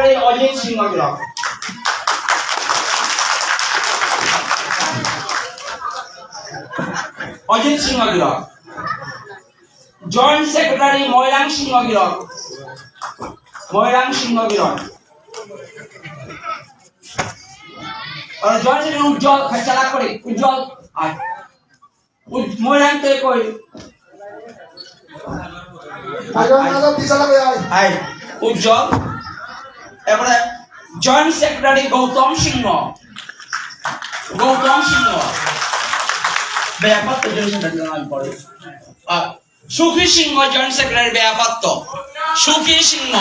Secretary Ajit সিংহ গিরক joint secretary ময়রাং সিংহ গিরক joint secretary উজ্জ্বল খাচালা করে উজ্জ্বল আর ময়রাং তে কই উজ্জ্বল এবারে জয়েন্ট সেক্রেটারি গৌতম সিংহ ব্যাপাত্য জয়েন্ট সেক্রেটারি নাম পড়ে সুখী সিংহ জয়েন্ট সেক্রেটারি ব্যাপাত্য সুখী সিংহ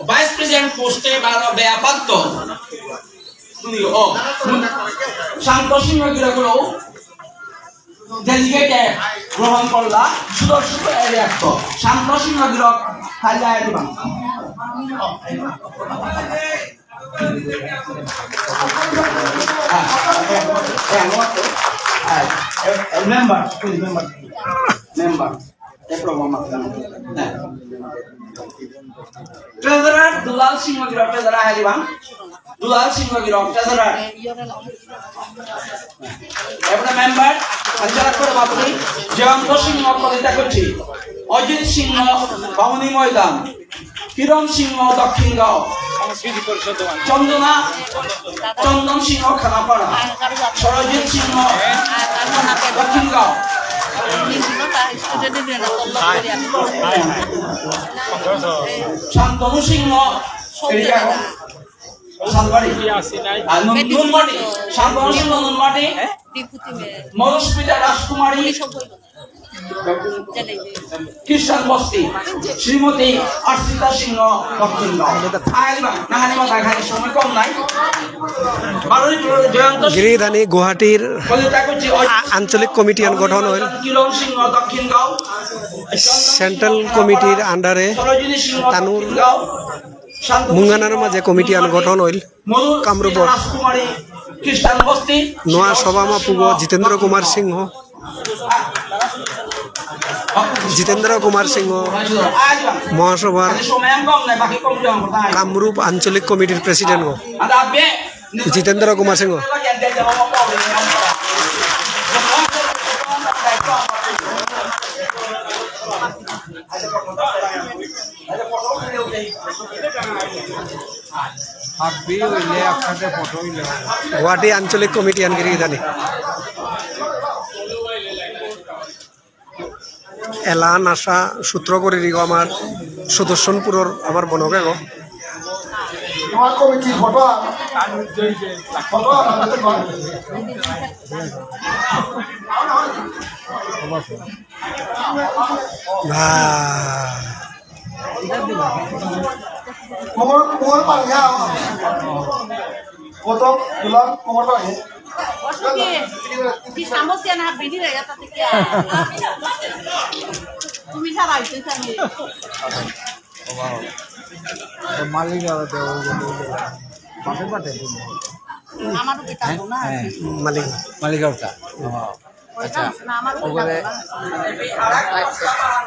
ভাইস প্রেসিডেন্ট পোস্টে ভালো ব্যাপাত্য শান্ত সিংহ গিরকও ডেলিগেটে গ্রহণ করলা সুদর্শন এরিয়াক্ত শান্ত সিংহ গিরক হাজার Dibang member treasurer Dulal Singh Girok treasurer Haribang Dulal Singh Girok treasurer এবারে মেম্বার সঞ্চালক করে বাবুনি জয়ন্ত সিংহ কলিতা করছি অজিত সিংহ বামুনি ময়দান কিরণ সিংহ দক্ষিণগাঁও চন্দন সিংহ খানাপাড়া সরজিৎ সিংহ দক্ষিণগাঁও শান্তনু সিংহ নুনমাটি মধুস্মিতা রাজকুমারী খ্রিস্টান বস্তি শ্রীমতী অর্চিতা সিংহ দক্ষিণগাঁও সময় কম নাই গিরিধানী গুয়াহাটির আঞ্চলিক কমিটি গঠন হল সেন্ট্রাল কমিটির আন্ডারে তানুর মুঙ্গানার মাঝে কমিটি গঠন হইল কামরূপর নোয়া সভামা পুগ জিতেন্দ্র কুমার সিংহ মহাসভার কামরূপ আঞ্চলিক কমিটির প্রেসিডেন্ট জিতেন্দ্র কুমার সিংহ গুয়াহাটি আঞ্চলিক কমিটি গিরিধানী এলান আশা সূত্র করে দিগ আমার সুদর্শনপুরের আমার বনকে গো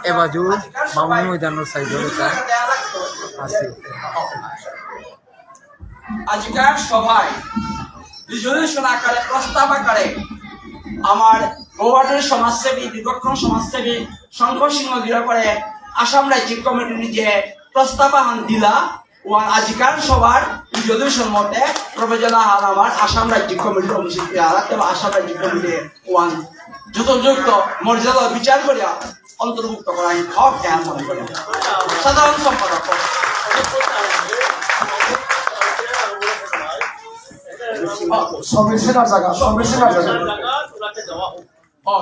এবাজু বামুনি ময়দানের সাইডে আছে আজকের সভায় রিজলিউশন আকারে প্রস্তাব আকারে আমার গোয়াহাটির সমাজসেবী দীর্ঘক্ষণ সমাজসেবী শঙ্খ সিংহ গিরকরে আসাম রাজ্যিক কমিটির যে প্রস্তাবাহন দিলা ওয়ান আজকের সভার রিজলিউশন মতে প্রবেজনা হাল আমার আসাম রাজ্যিক কমিটির অনুষ্ঠিত এবং আসাম রাজ্যিক কমিটি ওয়ান যথোপযুক্ত মর্যাদা বিচার করিয়া অন্তর্ভুক্ত করা হক জ্ঞান মনে করি সাধারণ সম্পাদক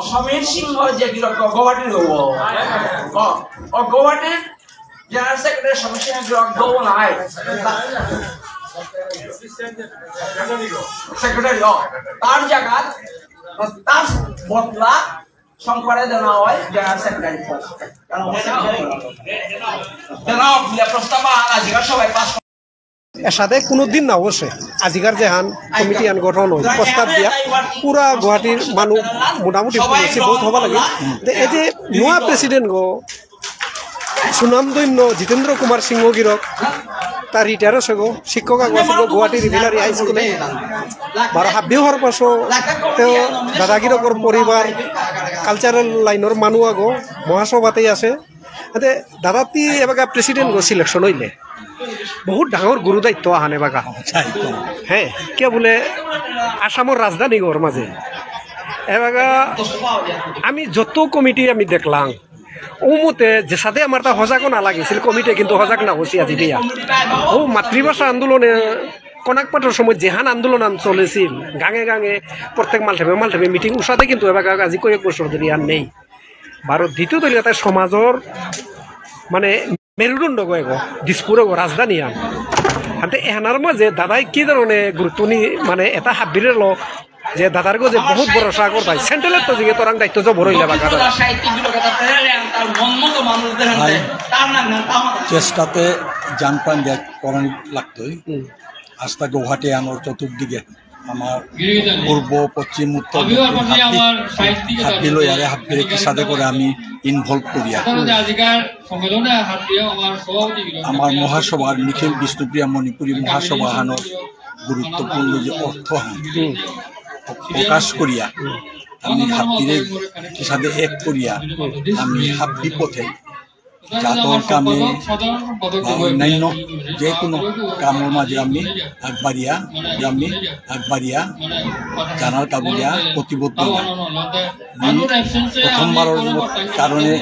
সমীর সিংহ যে গুয়াহাটির গুয়াহাটির জেনারেল সেক্রেটারি সমীর সিংহ গৌ নাই সেক্রেটারি তার জায়গা তার বদলা শঙ্করে দেওয়া হয় জেনারেল সেক্রেটারি প্রস্তাব সবাই পাস এর সাথে কোনোদিন না বসে আজিকার যেহান কমিটি আন গঠন হয় প্রস্তাব দিয়া পুরা গুয়াহাটির মানুষ মোটামুটি বহুত হবা লাগে এই যে নয়া প্রেসিডেন্ট গো সুনামধন্য জিতেন্দ্র কুমার সিংহ গিরক তার রিটায়ার আছে গো শিক্ষক আছে গো গুৱাহাটী ৰিভিলাৰী হাইস্কুলে 12 হওয়ার পাছও তেওঁ দাদাগিরকর পরিবার কালচারাল লাইনের মানুষ আগো মহাসভাতেই আছে এতে দাদাতি এবার প্রেসিডেন্ট গো সিলেকশন হইলে বহুত ডাঙর গুরু দায়িত্ব আহান এবাকা হ্যাঁ কে বলে আসামের রাজধানী গড় মাঝে এবাকা আমি যত কমিটি আমি দেখলাম ও মতে যে সাথে আমার তা সজাগও নালাগিছিল কমিটি কিন্তু সজাগ না হচ্ছে আজি দিয়া ও মাতৃভাষা আন্দোলনে কনাকপাটর সময় যেহান আন্দোলন চলেছিল গাঙে গাঙে প্রত্যেক মালঠাবে মিটিং উষাতে কিন্তু এবার আজি কয়েক বছর ধরে আর নেই ভারত দ্বিতীয় দলীয় তাই সমাজর মানে মেরুদণ্ড গো দিসপুরে রাজধানী আন হাতে এহানার মাঝে দাদাই কি ধরনের গুরুত্ব নি মানে এটা হাবিরে লো যে দাদার গো যে বহুত বড় সাগর ভাই সেন্ট্রালের তো জিগে তোরাং দায়িত্ব যে বড় হইলা বাকা চেষ্টাতে জান প্রাণ দেয়া করান লাগতোই আস্তা গুয়াহাটি আনোর চতুর্দিকে আমার পূর্ব পশ্চিম উত্তর হাতি লই আরে হাবিরে কি সাথে করে আমি ইনভলভ করিয়া আমার মহাসভার নিখিল বিষ্ণুপ্রিয়া মণিপুরী মহাসভা হানোর গুরুত্বপূর্ণ যে অর্থ প্রকাশ করিয়া আমি হাবিরে কি সাথে এক করিয়া আমি হাবি পথে জাতর কামে অন্যান্য যে কোনো কামের মাঝে আমি আগবাড়িয়া জানার কাবুলিয়া প্রতিবদ্ধ প্রথমবারের কারণে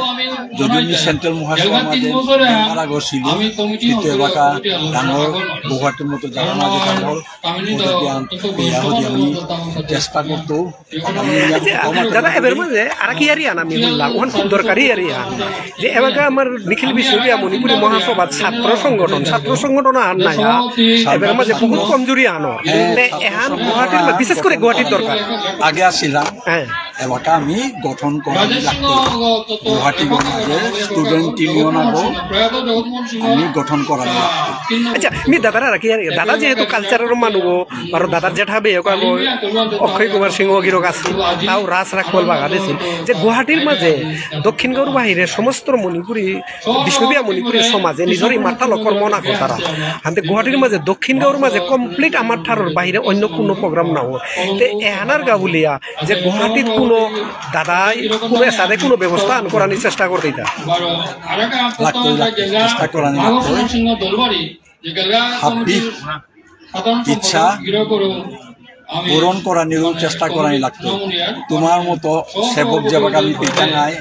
যদি আমি সেন্ট্রাল মহাসভার মাঝে মারা গেছিল কিন্তু এলাকা ডাঙর গুয়াহাটির মতো জানার মাঝে ডাঙর আমি চেষ্টা করতো দাদা এবার মাঝে আর কি আরিয়ান আমি বললাম ওখান খুব দরকারি আরিয়ান যে এলাকা আমার নিখিল বিশ্ববিদ্যালয় মণিপুরী মহাসভা ছাত্র সংগঠন আর নাই এবার মাঝে বহুত কমজোরি আনো এহান গুয়াহাটির বিশেষ করে গুয়াহাটির দরকার আগে আসছিলাম হ্যাঁ এলাকা আমি গঠন করা গুয়াহাটি স্টুডেন্ট ইউনিয়ন আগো আমি গঠন করা আচ্ছা আমি দাদারা রাখি দাদা যেহেতু কালচারের মানুষ আর দাদার জেঠা বেয়ক আগো অক্ষয় কুমার সিংহ গিরক আসছিল তাও রাস রাখল বাগা দিছিল যে গুয়াহাটির মাঝে দক্ষিণ গৌর বাহিরে সমস্ত মণিপুরী বিষ্ণুবিয়া মণিপুরীর সমাজে নিজের ইমার্থাল কর্ম না করে তারা হাতে গুয়াহাটির মাঝে দক্ষিণ গৌর মাঝে কমপ্লিট আমার ঠারোর বাহিরে অন্য কোনো প্রোগ্রাম না হয় তো এহানার গাবুলিয়া যে গুয়াহাটির কোনো দাদাই কোনো সাথে কোনো ব্যবস্থা আন করার চেষ্টা করতে ইচ্ছা পূরণ করা নিরুল চেষ্টা করাই লাগতো তোমার মতো সেবক যেভাবে আমি পেতে নাই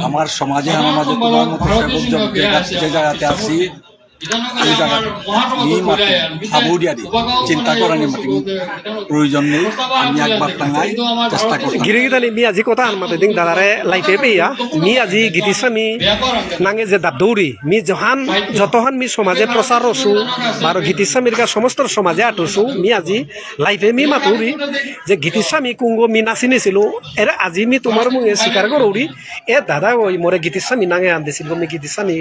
আমার সমাজে আমার মাঝে তোমার মতো সেবক যে জায়গাতে আছি ওই জায়গা চিন্তা করানি প্রয়োজন নেই আমি একবার টাঙাই চেষ্টা করি গিরিগিদানি মি আজি কথা আনমাতে দিন দাদারে লাইফে পেয়া মি আজি গীতিস্বামী নাঙে যে দাব দৌড়ি মি যতহান মি সমাজে প্রচার রসু আর গীতিস্বামীর কা সমস্ত সমাজে আটুসু মি আজি লাইফে মি মাতুরি যে গীতিস্বামী কুঙ্গ মি নাচিনিছিল এর আজি মি তোমার মুঙে স্বীকার করৌরি এ দাদা ওই মোরে গীতিস্বামী নাঙে আন দিছিল মি গীতিস্বামী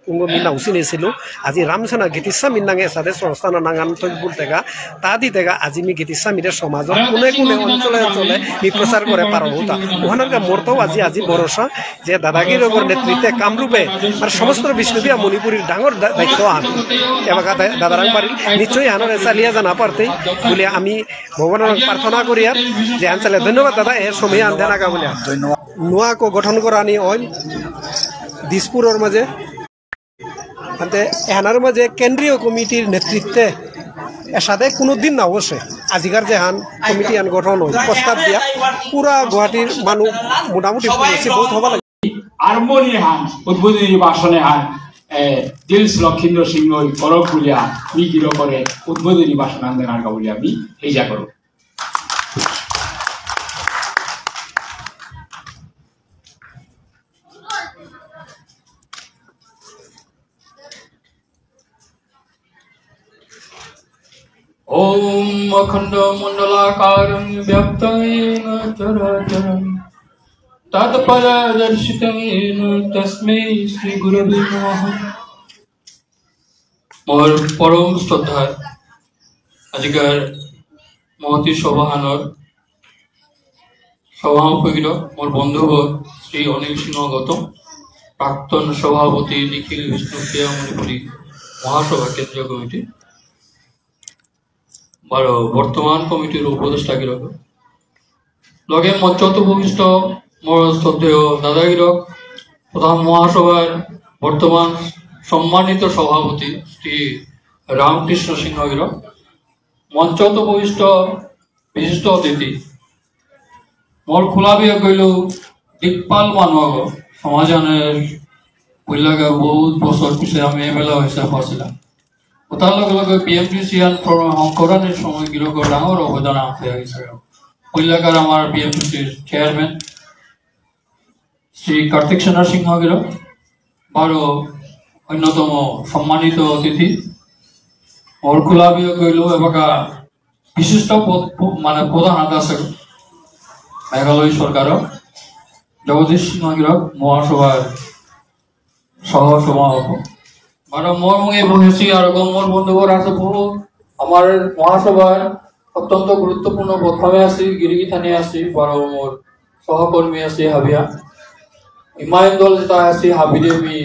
কুঙ্গ মিনা উচিনিছিল আজি রামসেনা গীতিস্বামী নাঙে সাথে সংস্থান নাঙান তৈ বলতেগা তা দিতেগা আজি মি গীতিস্বামীর সমাজের কোনে কোনে অঞ্চলে অঞ্চলে মি প্রচার করে পারো হতা ওখানের মোরতাও আজি ভরসা যে দাদাগিরগর নেতৃত্বে কামরূপে আর সমস্ত বিষ্ণুবিয়া মণিপুরীর ডাঙর দায়িত্ব আন এবার দাদারাং পারি নিশ্চয়ই আনরে চালিয়ে জানা পারতেই বলে আমি ভগবানের প্রার্থনা করি আর যে আনচালে ধন্যবাদ দাদা এর সময় আন দেনাগা বলে ধন্যবাদ নোয়াকো গঠন করা নি অইল দিসপুরের মাঝে এহানার মাঝে কেন্দ্রীয় কমিটির নেতৃত্বে এর সাথে কোনোদিন না বসে আজিকার যেহান কমিটি আন গঠন হয় প্রস্তাব দিয়া পুরা গুয়াহাটির মানুষ মোটামুটি বহুত হবা লাগে আরম্ভণি হান উদ্বোধনী ভাষণে হান দিলস লক্ষিন্দ্র সিংহ করক বলিয়া মি গির করে উদ্বোধনী ভাষণ আনতে নারগা বলিয়া আমি এইজা করো ओम अखंड मंडलाकारं व्याप्तं येन चराचरं तत्परदर्शितं येन तस्मै श्री गुरवे नमः। মোর পরম শ্রদ্ধার আজকের মহতি সভাহানর সভাপতির মোর বন্ধু শ্রী অনিল সিংহ গৌতম, প্রাক্তন সভাপতি নিখিল বিষ্ণুপ্রিয়া মণিপুরী মহাসভা কেন্দ্রীয় কমিটি, বর্তমান কমিটির উপদেষ্টা গিরক লগে মঞ্চত উপবিষ্ট মোর শ্রদ্ধেয় দাদাগিরক, প্রধান মহাসভার বর্তমান সম্মানিত সভাপতি শ্রী রামকৃষ্ণ সিংহ গিরক, মঞ্চত উপবিষ্ট বিশিষ্ট অতিথি মোর খোলাবি কইল দিকপাল মানুষ সমাজানের কইলাগে বহুত বছর পিছে আমি এমএলএ হিসাবে পাচ্ছিলাম। তার লগে লগে পিএমটিসিয়ান সংকলনের সময় গিরক ডাঙর অবদান আছে কইলাগার আমার পিএমটিসির চেয়ারম্যান শ্রী কার্তিক সেনা সিংহ গিরক, বারো অন্যতম সম্মানিত অতিথি ওর খোলাবি কইল এবাকা বিশিষ্ট মানে প্রধান আদাসক মেঘালয় সরকার জগদীশ সিংহ গিরক মহাসভার সহ সভাপতি, বারো মোর মুখে বসেছি আর মোর বন্ধুবর আছে বহু আমার মহাসভার অত্যন্ত গুরুত্বপূর্ণ প্রথমে আছি গিরিগি থানে আছি, বারো মোর সহকর্মী আছে হাবিয়া ইমায়ন দল যেটা আছি হাবি দেবী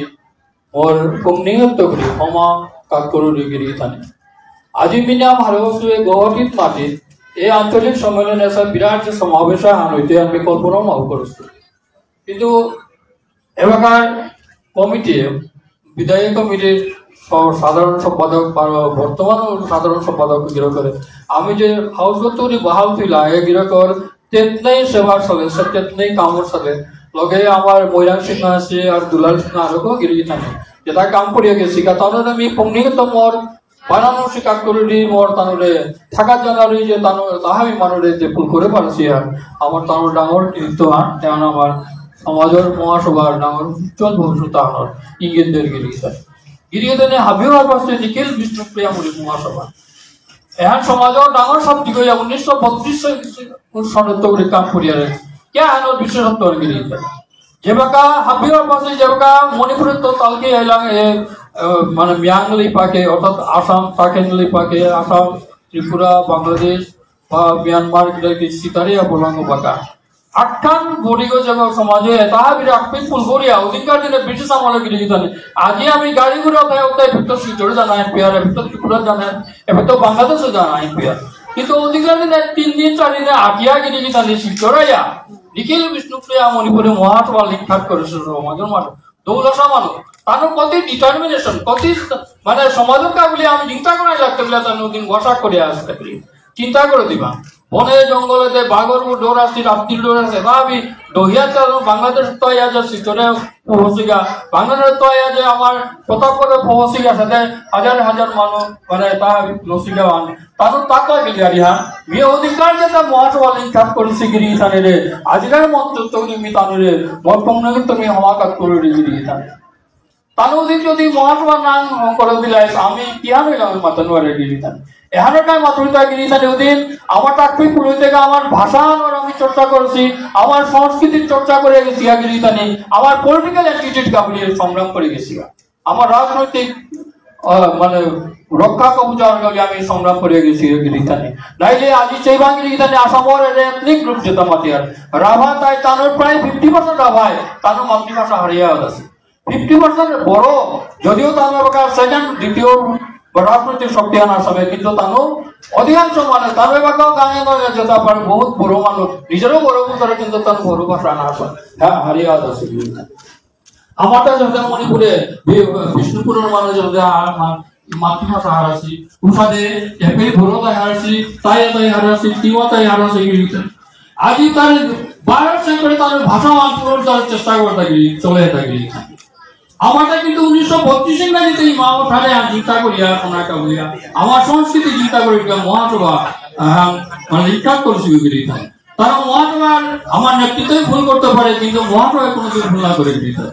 মোর কমনিহত্ব করি ক্ষমা কাক করু গিরিগি থানে। আজি মিনা ভারতবর্ষে গুৱাহাটীত মাটিত এই আঞ্চলিক সম্মেলন আছে বিরাট যে সমাবেশ হান হইতে আমি কল্পনাও মাও করছি, কিন্তু এলাকার কমিটি বিদায়ী কমিটির সাধারণ সম্পাদক বর্তমান সাধারণ সম্পাদক গিরক করে আমি যে হাউসগত বহাল থইলা এ গিরকর তেতনাই সেবার চলে তেতনাই কামর চলে লগে আমার মৈরাং সিংহ আছে আর দুলাল সিংহ আরো গিরিগি থাকে যেটা কাম করিয়া গেছি তাহলে আমি পঙ্গিগত মোর বানানো শিকার করে দি মোর তানুরে থাকার জানারি যে তানু তাহাবি মানুরে যে ফুল করে পারছি আর আমার তানুর ডাঙর কৃতিত্ব তেমন আমার সমাজের মহাসভার ডাঙর উজ্জ্বল ভবিষ্যৎ আমার ইংরেজদের গিরিগিনে হাবিও আর পাশে নিখিল বিষ্ণুপ্রিয়া মহাসভা এখন সমাজের ডাঙর শক্তি কইয়া 1932 সনত্ব করে কাম করিয়া কে আনোর বিশেষত্ব গিরিগিতে যেবাকা হাবিওর পাশে যেবাকা মণিপুরের তো তালকে এলাম মানে মিয়াংলি পাকে অর্থাৎ আসাম পাকেনলি পাকে আসাম ত্রিপুরা বাংলাদেশ বা মিয়ানমার সিতারিয়া বলাঙ্গ পাকা আটখান বড়িগ জগৎ সমাজে তাহা বিরাট পিপুল গড়িয়া অধিকার দিনে ব্রিটিশ আমলে গিরিগি জানে আজি আমি গাড়ি ঘুরে ওটাই ভিতর শিলচরে জানা এনপিআর ভিতর ত্রিপুরা জানেন এবার তো বাংলাদেশে জানা এনপিআর, কিন্তু অধিকার দিনে 3 দিন 4 দিনে আটিয়া গিরিগি জানে শিলচরাইয়া নিখিল বিষ্ণুপ্রিয়া মণিপুরে মহাসভা লিখাত করেছে সমাজের মানুষ দৌলসা মানুষ তার কতি ডিটারমিনেশন কতি মানে সমাজের কাবলি আমি চিন্তা করাই লাগতে বলে তার দিন বসা করে আসতে চিন্তা করে দিবা বনে জঙ্গলেতে বাঘর ডোর আসছি রাত্রির ডোর আছে ভাবি দহিয়া চাল বাংলাদেশ তৈয়া যে শিলচরে পৌঁছিগা বাংলাদেশ তৈয়া যে আমার প্রতাপগড়ে পৌঁছিগা সাথে হাজার হাজার মানুষ মানে তা নসিগা তার তাকে গিলিয়ারি হ্যাঁ মি অধিকার যেটা মহাসভা লিখাত করেছি গিরি থানে রে আজকের মন্ত্র তুমি তানুরে বর্তমানে তুমি হওয়াকাত করে গিরি থানে তানুদিন যদি মহাসভা নাম করে দিলে আমি কিয়া হইলাম মাতানুয়ারে গিরি থানে এখানটাই মাতৃতা গিরি থানে ওদিন আমার চাকরি পুরো থেকে আমার ভাষা আমি চর্চা করেছি আমার সংস্কৃতির চর্চা করে গেছি গিরি থানে আমার পলিটিক্যাল অ্যাটিটিউড কাবলি সংগ্রাম করে গেছি আমার রাজনৈতিক মানে রক্ষা কবুচার আমি সংগ্রাম করে গেছি গিরিথানে নাইলে আজি চেবা গিরিথানে আসামর এথনিক গ্রুপ যেটা মাতিয়ার রাভা তাই তানোর প্রায় 50% রাভাই তানো মাতৃভাষা হারিয়ে আছে 50% বড় যদিও তানো সেকেন্ড দ্বিতীয় রাজনৈতিক শক্তি আনার সময় কিন্তু তানো অধিকাংশ মানে তানো এবার গাঁয়ে গাঁয়ে যেটা পারে বহুত বড় মানুষ নিজেরও বড় করে কিন্তু তার বড় ভাষা আনার হ্যাঁ হারিয়ে আছে গিরিথানে আমারটা যখন মণিপুরে বিষ্ণুপুরের মানুষ মাতৃভাষা হারাছি উষাদে এপেই ভরতা হারাছি তাই হারাছি তিওয়াতাই হারাছি আজি তার 12 করে তার ভাষা আন্দোলন তার চেষ্টা করতে গিয়ে চলে থাকি আমারটা কিন্তু 1932 ইংরেজিতে মা ওঠারে চিন্তা করিয়া ওনাকে বলিয়া আমার সংস্কৃতি চিন্তা করি মহাসভা মানে লিখাত করেছি তারা মহাসভার আমার নেতৃত্বই ভুল করতে পারে কিন্তু মহাসভায় কোনোদিন ভুল না করে দিতে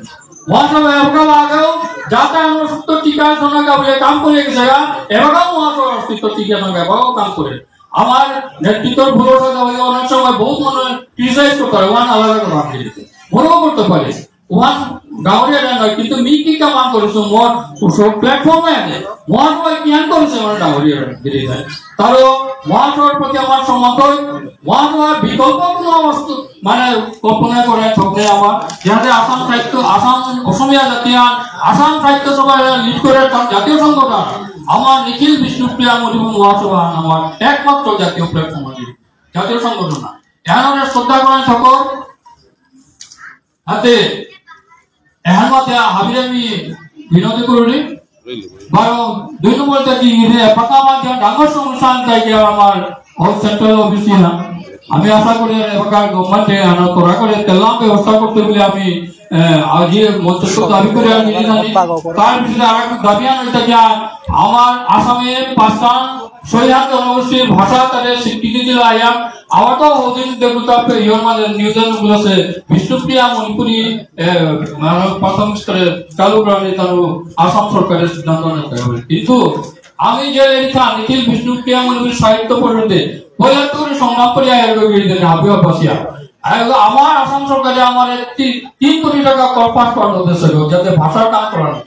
মহাসভা এবার আগেও যাতে আমরা সত্য টিকা শোনাকে বলে কাম করে গেছে এবারও মহাসভা অস্তিত্ব টিকা শোনাকে এবারও কাম করে আমার নেতৃত্বের ভুলের সাথে অনেক সময় বহুত মনে ক্রিটিসাইজ করতে পারে ওয়ান আলাদা করে ভাবতে দিতে ভুলও করতে পারে ওয়ান গাঁৱৰীয়া নহয় কিন্তু মি কি কাম কৰিছো মই সব প্লেটফৰ্মে আছে মই জ্ঞান কৰিছে আমাৰ গাঁৱৰীয়া গিৰিধান তাৰো মহাত্মাৰ প্ৰতি আমাৰ সম্বন্ধ মহাত্মাৰ বিকল্প কোনো বস্তু মানে কল্পনা কৰে থাকে আমাৰ যাতে আসাম সাহিত্য আসাম অসমীয়া জাতীয় আসাম সাহিত্য সভা লিড করে জাতীয় সংগঠন আমার নিখিল বিষ্ণুপ্রিয়া মণিপুর মহাসভা আমার একমাত্র জাতীয় প্ল্যাটফর্ম জাতীয় সংগঠন এখানে শ্রদ্ধা করেন সকল হাতে এখন মতে হাবিরে আমি বিনোদী করি বারো 2 নম্বর থেকে পাতামার ডাঙর অনুষ্ঠান থেকে আমার সেন্ট্রাল অফিস না আমি আশা করি এলাকার গভর্নমেন্টে আনা করা করে তেলাম ব্যবস্থা করতে বলে আমি আজি মঞ্চস্থ দাবি করে আমি জানি তার বিষয়ে আরেক দাবি আনতে যে আমার আসামের 5টা সহিহাত জনগোষ্ঠীর ভাষা তাদের স্বীকৃতি দিল আয়া আমার তো ওদিন দেবতা ইয়র মানে নিউজেন গুলোছে বিষ্ণুপ্রিয়া মণিপুরী প্রথম স্তরে চালু করার তার আসাম সরকারের সিদ্ধান্ত নিতে হবে কিন্তু আমি যে লেখা নিখিল বিষ্ণুপ্রিয়া মণিপুরী সাহিত্য পরিষদে পঁয়ত্তর করে সংগ্রাম করে হাবিয়া বাসিয়া আমার আসাম সরকারে আমার 3 কোটি টাকা কর্পাস করানো হয়েছে যাতে ভাষার কাম করানো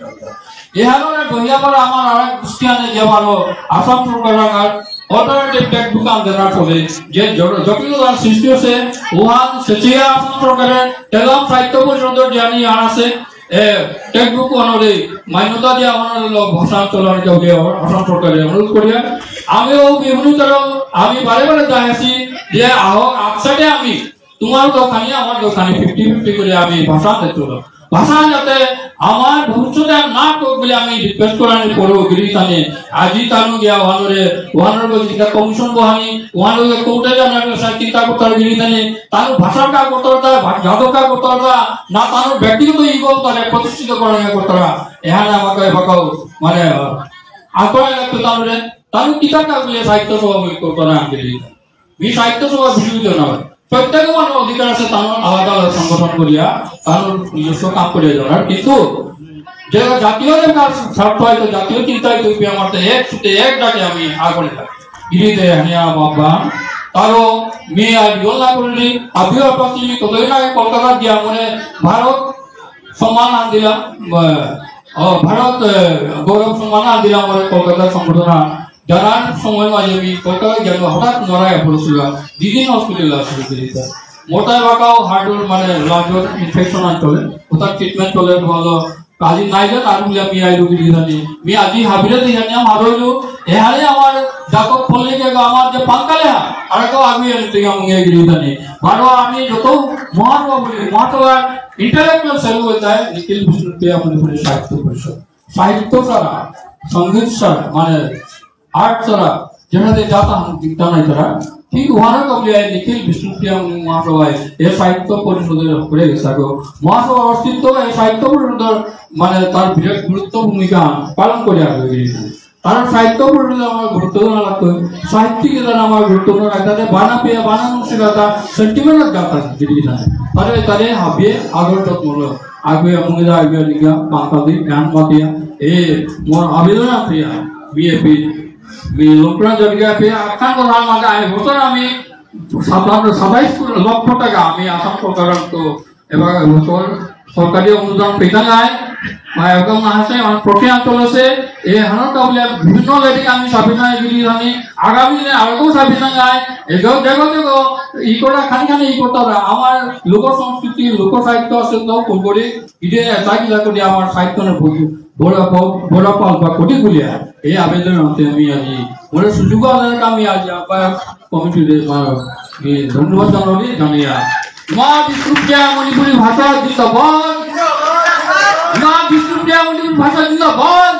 এখানে দহিয়াপাড়া আমার আরেক গোষ্ঠীয়ানে যে ভালো আসাম সরকার অল্টারনেটিভ টেক্সট বুক আনদেনার ফলে যে জটিলতার সৃষ্টি হয়েছে ওহান সেচিয়া আসাম সরকারের তেলাম সাহিত্য পরিষদের জানি আর আছে টেক্সট বুক অনুযায়ী মান্যতা দিয়ে আমার ভাষা চলার যোগে আসাম সরকারের অনুরোধ করিয়া আমিও বিভিন্ন আমি বারে বারে যাইছি যে আহক আপসাইডে আমি তোমার দোকানে আমার দোকানে 50-50 করে আমি ভাষা দিতে ভাষা যাতে আমার ভবিষ্যতে না হোক বলে আমি রিকোয়েস্ট করানি পড়ো গিরিতানে আজি তানু গিয়া ওয়ানোর বজিকা কমিশন বহানি ওয়ানোর কোর্টে জানার চিন্তা করতে গিরিতানে তানু ভাষার কা করতে জাদক কা করতে না তানু ব্যক্তিগত ইগো করে প্রতিষ্ঠিত করা করতে এখানে আমাকে বাকাও মানে আগ্রহ লাগতো তানু কিতা কা বলে সাহিত্য সভা করতে না গিরিতানে বি সাহিত্য সভা বিশুদ্ধ না প্রত্যেক মানুষ অধিকার আছে তার আলাদা আলাদা সংগঠন করিয়া তার নিজস্ব কাম করিয়া যাওয়ার কিন্তু যে জাতীয় স্বার্থ হয়তো জাতীয় চিন্তায় তুই আমার এক ছুটে এক ডাকে আমি আগুনে গিরিতে হানিয়া বাবা তারও মেয়ে আর বিগল্লা করলি আবিও পাচ্ছি কতই না কলকাতা গিয়া মনে ভারত সম্মান আন দিলাম ভারত গৌরব সম্মান আন দিলাম আমার কলকাতার সংগঠন যারার সময় মাঝে আমি কলকাতায় গেল হঠাৎ নড়াইয়া পড়েছিল দিদিন হসপিটালে আসলে মোটাই বাঁকাও হার্টের মানে লাঞ্চের ইনফেকশন চলে ওটার ট্রিটমেন্ট চলে ভালো কালি নাইলে তার বলে আমি আই রোগী জানি আমি আজি হাবিরে দিয়ে জানি আমার হইলো এহারে আমার জাতক ফলে গেল আমার যে পাঙ্কালে আর কেউ আমি থেকে আমি গিয়ে জানি ভালো আমি যত মহাত্মা বলি মহাত্মা ইন্টালেকচুয়াল সেল হয়ে নিখিল বিষ্ণুপ্রিয়া মণিপুরী সাহিত্য পরিষদ সাহিত্য ছাড়া সঙ্গীত ছাড়া মানে आर्ट ছাড়া যেটাতে যাতাম দিকটা নাই তারা ঠিক ওখানে কবি নিখিল বিষ্ণুপ্রিয়া মহাসভায় এই সাহিত্য পরিষদের করে গেছে মহাসভার অস্তিত্ব এই সাহিত্য পরিষদের মানে তার বিরাট গুরুত্ব ভূমিকা পালন করে আসবে কারণ সাহিত্য পরিষদে আমার গুরুত্ব না লাগতো সাহিত্যিক আমার গুরুত্বপূর্ণ রাখতে বানা পেয়ে বানানো শেখাতা সেন্টিমেন্টের গাতা গিরি না তারে হাবিয়ে আগর মূল আগে মহিলা আগে লিখা বাংলাদি জ্ঞান পাতিয়া এ মোর আবেদন প্রিয়া বিএপি লোকরা জড়িয়ে পেয়ে আখ্যান কথা মাঝে আয় বছর আমি 27 লক্ষ টাকা আমি আসাম সরকার তো এবার বছর সরকারি অনুদান পেতে নাই একদম আছে আমার প্রক্রিয়া চলেছে এই হানটা বলে বিভিন্ন লেডিকে আমি সাবিনা এগুলি জানি আগামী দিনে আরো সাবিনা যায় এগো দেখো ই করা খানি ই করতে আমার লোক সংস্কৃতি লোক সাহিত্য আছে তো করে ইডে চাইলা করে আমার সাহিত্যের বড় পাল বা কোটি গুলিয়া এই আবেদন আমি আজি বড় সুযোগ আমি আজ কমিটিতে ধন্যবাদ জানিয়া মা বিষ্ণুপ্রিয়া মণিপুরী ভাষা জিন্দাবাদ মা বিষ্ণুপ্রিয়া মণিপুরী ভাষা জিন্দাবাদ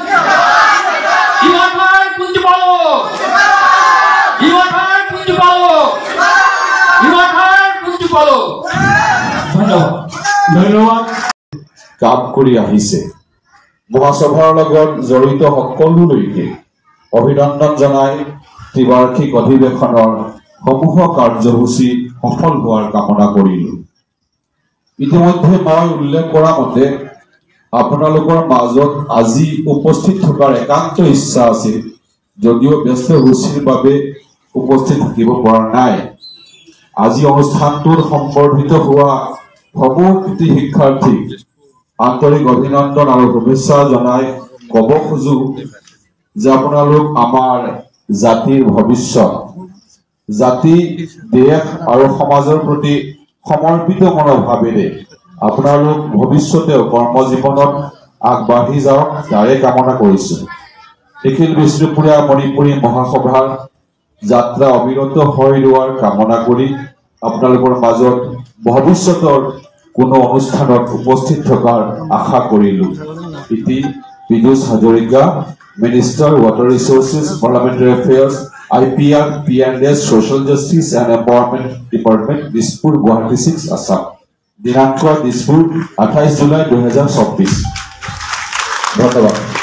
ইমানভার পুঞ্জি পালো ইমানভার পুঞ্জি পালো ইমানভার পুঞ্জি পালো ধন্যবাদ ধন্যবাদ কাম কৰি আহিছে মহাসভাৰ লগত জড়িত সকলোলৈকে অভিনন্দন জনাই ত্ৰিবাৰ্ষিক অধিৱেশনৰ সমূহ কাৰ্যসূচী সফল হোৱাৰ কামনা কৰিলো ইতিমধ্যে মই উল্লেখ কৰা মতে আপোনালোকৰ মাজত আজি উপস্থিত থকাৰ একান্ত ইচ্ছা আছিল যদিও ব্যস্ত ৰুচিৰ বাবে উপস্থিত থাকিব পৰা নাই আজি অনুষ্ঠানটোত সম্বৰ্ধিত হোৱা সমূহ শিক্ষাৰ্থী আন্তৰিক অভিনন্দন আৰু শুভেচ্ছা জনাই ক'ব খোজো যে আপোনালোক আমাৰ জাতিৰ ভৱিষ্যত। জাতি, দেশ আৰু সমাজৰ প্ৰতি সমৰ্পিত মনোভাৱেৰে আপোনালোক ভৱিষ্যতেও কৰ্মজীৱনত আগবাঢ়ি যাওক তাৰে কামনা কৰিছোঁ। নিখিল বিষ্ণুপুৰীয়া মণিপুৰী মহাসভাৰ যাত্ৰা অবিৰত হৈ ৰোৱাৰ কামনা কৰি আপোনালোকৰ মাজত ভৱিষ্যতৰ কোনো অনুষ্ঠানত উপস্থিত থকাৰ আশা কৰিলোঁ। ইতি Piyush Hazarika, Minister, Water Resources, Parliamentary Affairs, IPR, P&S, Social Justice and Empowerment Department, Dispur, Guwahati 6, Assam. দিনাংক Dispur 28 July 2024। ধন্যবাদ।